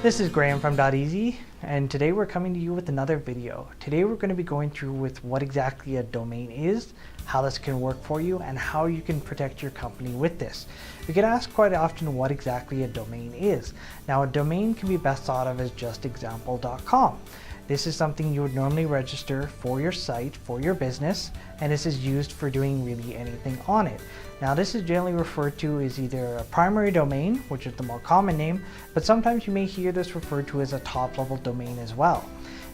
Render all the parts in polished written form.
This is Graham from .easy, and today we're coming to you with another video. Today we're going to be going through with what exactly a domain is, how this can work for you, and how you can protect your company with this. We get asked quite often what exactly a domain is. Now, a domain can be best thought of as just example.com. This is something you would normally register for your site, for your business, and this is used for doing really anything on it. Now, this is generally referred to as either a primary domain, which is the more common name, but sometimes you may hear this referred to as a top-level domain as well.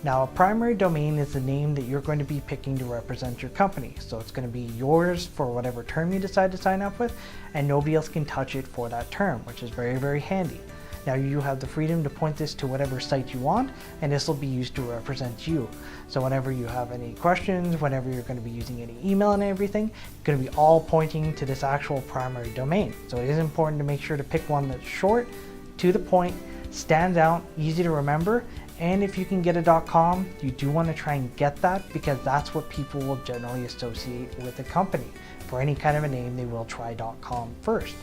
Now, a primary domain is the name that you're going to be picking to represent your company. So it's going to be yours for whatever term you decide to sign up with, and nobody else can touch it for that term, which is very, very handy. Now, you have the freedom to point this to whatever site you want, and this will be used to represent you. So whenever you have any questions, whenever you're going to be using any email and everything, it's going to be all pointing to this actual primary domain. So it is important to make sure to pick one that's short, to the point, stands out, easy to remember, and if you can get a .com, you do want to try and get that because that's what people will generally associate with a company. For any kind of a name, they will try .com first.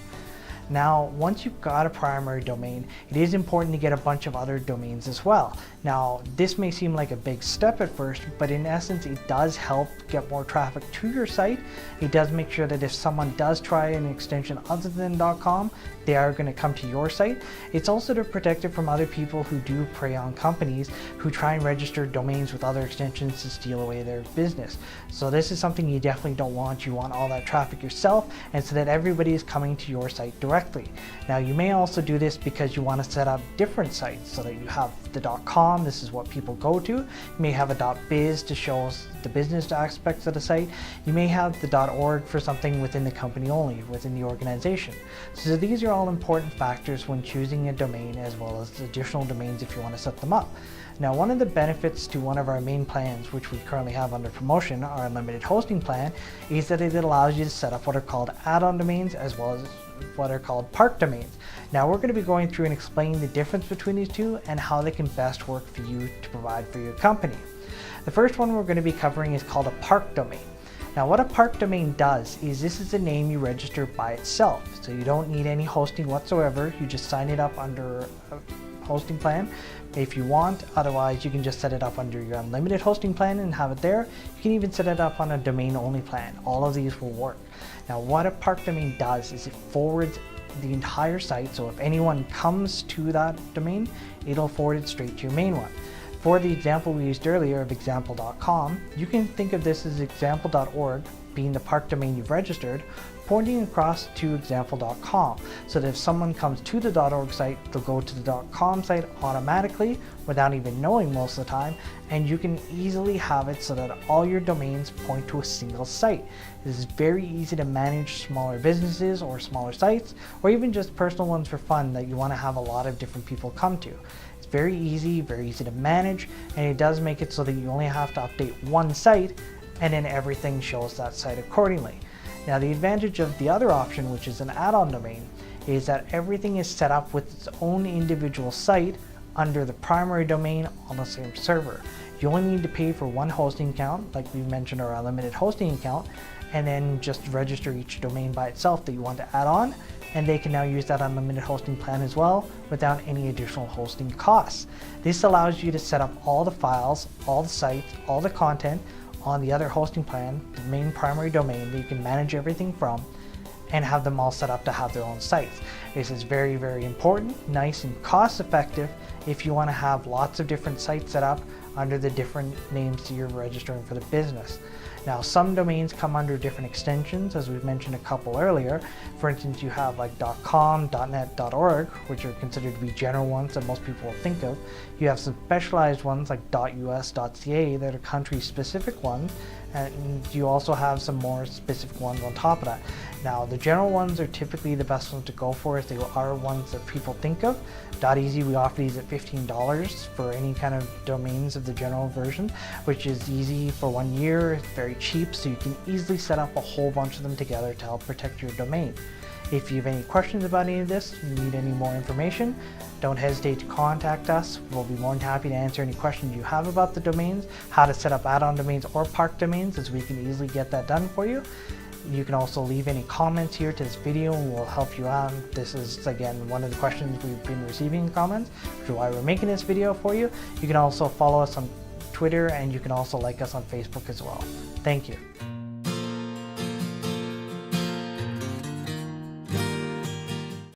Now, once you've got a primary domain, it is important to get a bunch of other domains as well. Now, this may seem like a big step at first, but in essence, it does help get more traffic to your site. It does make sure that if someone does try an extension other than .com, they are going to come to your site. It's also to protect it from other people who do prey on companies who try and register domains with other extensions to steal away their business. So this is something you definitely don't want. You want all that traffic yourself, and so that everybody is coming to your site directly. Now, you may also do this because you want to set up different sites so that you have the .com, this is what people go to. You may have a .biz to show us the business aspects of the site. You may have the .org for something within the company only, within the organization. So these are all important factors when choosing a domain, as well as additional domains if you want to set them up. Now, one of the benefits to one of our main plans, which we currently have under promotion, our unlimited hosting plan, is that it allows you to set up what are called add-on domains as well as what are called park domains. Now, we're going to be going through and explaining the difference between these two and how they can best work for you to provide for your company. The first one we're going to be covering is called a park domain. Now, what a park domain does is this is a name you register by itself. So you don't need any hosting whatsoever. You just sign it up under a hosting plan if you want. Otherwise, you can just set it up under your unlimited hosting plan and have it there. You can even set it up on a domain only plan. All of these will work. Now, what a park domain does is it forwards the entire site. So if anyone comes to that domain, it'll forward it straight to your main one. For the example we used earlier of example.com, you can think of this as example.org being the park domain you've registered, pointing across to example.com, so that if someone comes to the .org site, they'll go to the .com site automatically without even knowing most of the time, and you can easily have it so that all your domains point to a single site. This is very easy to manage smaller businesses or smaller sites, or even just personal ones for fun that you want to have a lot of different people come to. It's very easy to manage, and it does make it so that you only have to update one site, and then everything shows that site accordingly. Now, the advantage of the other option, which is an add-on domain, is that everything is set up with its own individual site under the primary domain on the same server. You only need to pay for one hosting account, like we mentioned, our unlimited hosting account, and then just register each domain by itself that you want to add on, and they can now use that unlimited hosting plan as well without any additional hosting costs. This allows you to set up all the files, all the sites, all the content on the other hosting plan, the main primary domain that you can manage everything from, and have them all set up to have their own sites. This is very, very important, nice and cost effective if you want to have lots of different sites set up under the different names that you're registering for the business. Now, some domains come under different extensions, as we've mentioned a couple earlier. For instance, you have like .com, .net, .org, which are considered to be general ones that most people will think of. You have some specialized ones like .us, .ca that are country-specific ones, and you also have some more specific ones on top of that. Now, the general ones are typically the best ones to go for if they are ones that people think of. .easy, we offer these at $15 for any kind of domains of the general version, which is easy for 1 year. It's very cheap, so you can easily set up a whole bunch of them together to help protect your domain. If you have any questions about any of this, you need any more information, don't hesitate to contact us. We'll be more than happy to answer any questions you have about the domains, how to set up add-on domains or park domains, as we can easily get that done for you. You can also leave any comments here to this video and we'll help you out. This is again one of the questions we've been receiving in comments, which is why we're making this video for you. You can also follow us on Twitter and you can also like us on Facebook as well. Thank you.